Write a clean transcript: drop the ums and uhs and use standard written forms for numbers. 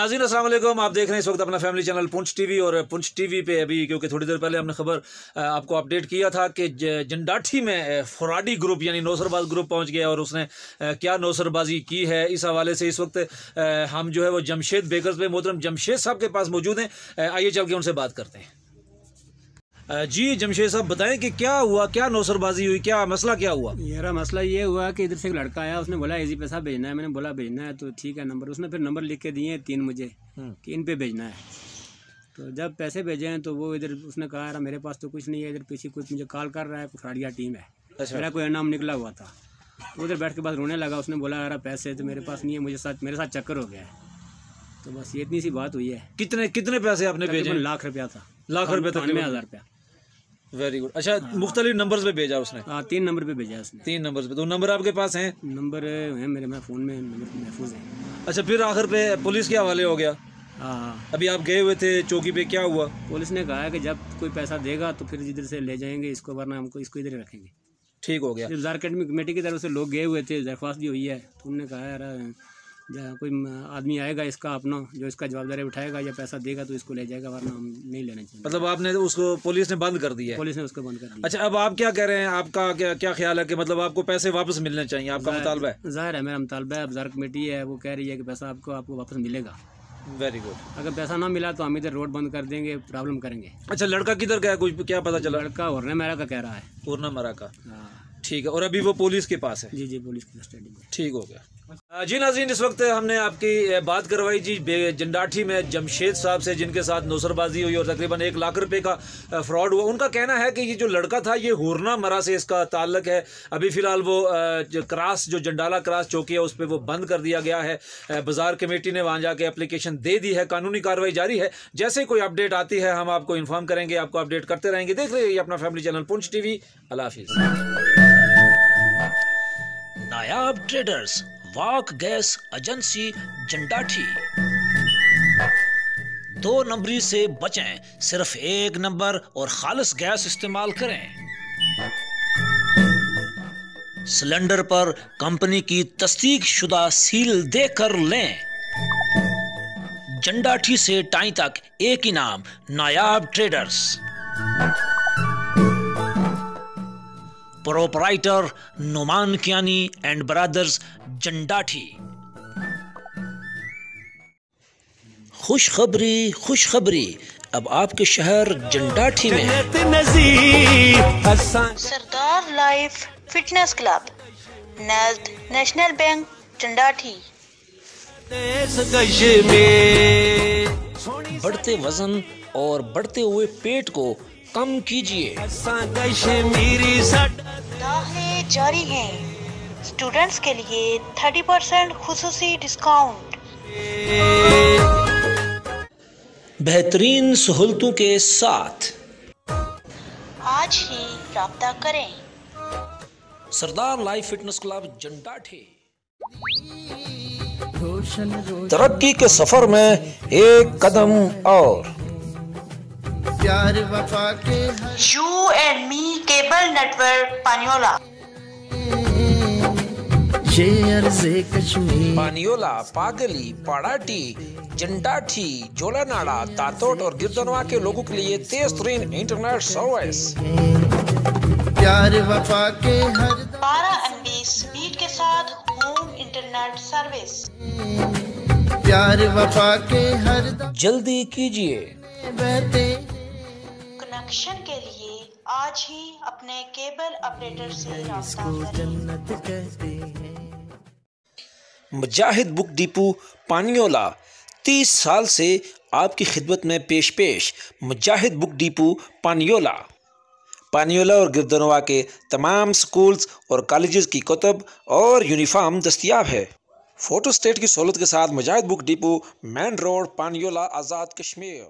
नाज़रीन अस्सलाम वालेकुम। आप देख रहे हैं इस वक्त अपना फैमिली चैनल पुंछ टीवी। और पुंछ टीवी पे अभी क्योंकि थोड़ी देर पहले हमने खबर आपको अपडेट किया था कि जंडाठी में फराडी ग्रुप यानी नौसरबाज ग्रुप पहुंच गया और उसने क्या नौसरबाजी की है। इस हवाले से इस वक्त हम जो है वो जमशेद बेकर्स पे मोहतरम जमशेद साहब के पास मौजूद हैं। आइए चल के उनसे बात करते हैं। जी जमशेद साहब बताएं कि क्या हुआ, क्या नौसरबाजी हुई, क्या मसला क्या हुआ? मेरा मसला ये हुआ कि इधर से एक लड़का आया, उसने बोला इजी पैसा भेजना है। मैंने बोला भेजना है तो ठीक है नंबर, उसने फिर नंबर लिख के दिए 3 मुझे कि इन पे भेजना है। तो जब पैसे भेजे हैं तो वो इधर उसने कहा यार मेरे पास तो कुछ नहीं है, इधर पीछे कुछ मुझे कॉल कर रहा है, फराडिया टीम है। अच्छा। मेरा कोई नाम निकला हुआ था, तो उधर बैठ के बस रोने लगा। उसने बोला यार पैसे तो मेरे पास नहीं है, मेरे साथ चक्कर हो गया है। तो बस ये इतनी सी बात हुई है। कितने कितने पैसे आपने भेजे? लाख रुपया था। लाख रुपये तक? 90,000 रुपया। Very good. अच्छा, मुख्तलिफ नंबर्स पे भेजा उसने? हाँ 3 नंबर पे भेजा उसने। 3 नंबर्स पे। तो नंबर आपके पास हैं? नंबर है मेरे फ़ोन में, नंबर महफूज है। अच्छा, फिर आखिर पे पुलिस के हवाले हो गया। हाँ अभी आप गए हुए थे चौकी पे, क्या हुआ? पुलिस ने कहा है कि जब कोई पैसा देगा तो फिर इधर से ले जाएंगे इसको, वरना हमको इसको इधर ही रखेंगे। ठीक हो गया। बाज़ार अकेडमी कमेटी की तरफ से लोग गए हुए थे, दरख्वास्त भी हुई है। तो उन्होंने कहा यार कोई आदमी आएगा इसका अपना, जो इसका जवाबदारी उठाएगा या पैसा देगा तो इसको ले जाएगा, वरना हम नहीं लेना चाहिए। मतलब आपने उसको, पुलिस ने बंद कर दिया है? पुलिस ने उसको बंद कर दिया। अच्छा, अब आप क्या कह रहे हैं? आपका क्या क्या ख्याल है कि मतलब आपको पैसे वापस मिलने चाहिए? आपका मुतालबा है? ज़ाहिर है मेरा मुतालबा है। बाज़ार कमेटी है वो कह रही है कि पैसा आपको वापस मिलेगा। Very good. अगर पैसा ना मिला तो हम इधर रोड बंद कर देंगे, प्रॉब्लम करेंगे। अच्छा, लड़का किधर गया, कुछ क्या पता चला? लड़का होरने मेरा का कह रहा है। पूर्णा मरा का? हाँ ठीक है। और अभी वो पुलिस के पास है? जी पुलिस की कस्टडी में। ठीक हो गया। जी नाज़रीन, इस वक्त हमने आपकी बात करवाई जी जंडाठी में जमशेद साहब से, जिनके साथ नौसरबाजी हुई और तकरीबन 1 लाख रुपए का फ्रॉड हुआ। उनका कहना है कि ये जो लड़का था ये हुरना मरा से इसका ताल्लुक है। अभी फ़िलहाल वो जो जंडाला क्रॉस चौकी है उस पर वो बंद कर दिया गया है। बाज़ार कमेटी ने वहाँ जाके एप्लीकेशन दे दी है, कानूनी कार्रवाई जारी है। जैसे कोई अपडेट आती है हम आपको इन्फॉर्म करेंगे, आपको अपडेट करते रहेंगे। देख रहे अपना फैमिली चैनल पुंछ टीवी। अल्लाह हाफिज़। नायाब ट्रेडर्स, वाक गैस एजेंसी जंडाठी। 2 नंबरी से बचें, सिर्फ 1 नंबर और खालिस गैस इस्तेमाल करें। सिलेंडर पर कंपनी की तस्दीक शुदा सील देकर लें। जंडाठी से टाई तक एक ही नाम, Nayab traders. Proprietor Numan Kiani and brothers Jandathi. खुशखबरी अब आपके शहर जंडाठी में Sardar life fitness club, national bank Jandathi. बढ़ते वजन और बढ़ते हुए पेट को कम कीजिए। दाखिले जारी हैं, स्टूडेंट्स के लिए 30% खुसूसी डिस्काउंट। बेहतरीन सहूलतों के साथ आज ही राब्ता करें। सरदार लाइफ फिटनेस क्लब जंडाठी। तरक्की के सफर में एक कदम और। प्यार वफा के you and me cable network Paniola. ये अर्ज़े कश्मीर, पानियोला, पागली, पाड़ाटी, जंडाठी, जोलानाड़ा, तातोट और गिरदनवा के लोगों के लिए तेज तरीन इंटरनेट सर्विस। प्यार वफा के हर 12 MB स्पीड के साथ होम इंटरनेट सर्विस। प्यार वफा के हर जल्दी कीजिए। बहते कनेक्शन के लिए आज ही अपने केबल ऑपरेटर से राब्ता करें। जन्नत कहते हैं। मुजाहिद बुक डिपो पानियोला 30 साल से आपकी खिदमत में पेश मुजाहिद बुक डिपो पानियोला और गिरदनवा के तमाम स्कूल्स और कॉलेजेस की कुतुब और यूनिफॉर्म दस्तियाब है। फोटो स्टेट की सहूलत के साथ मुजाहिद book depot, main road, पानियोला, Azad Kashmir.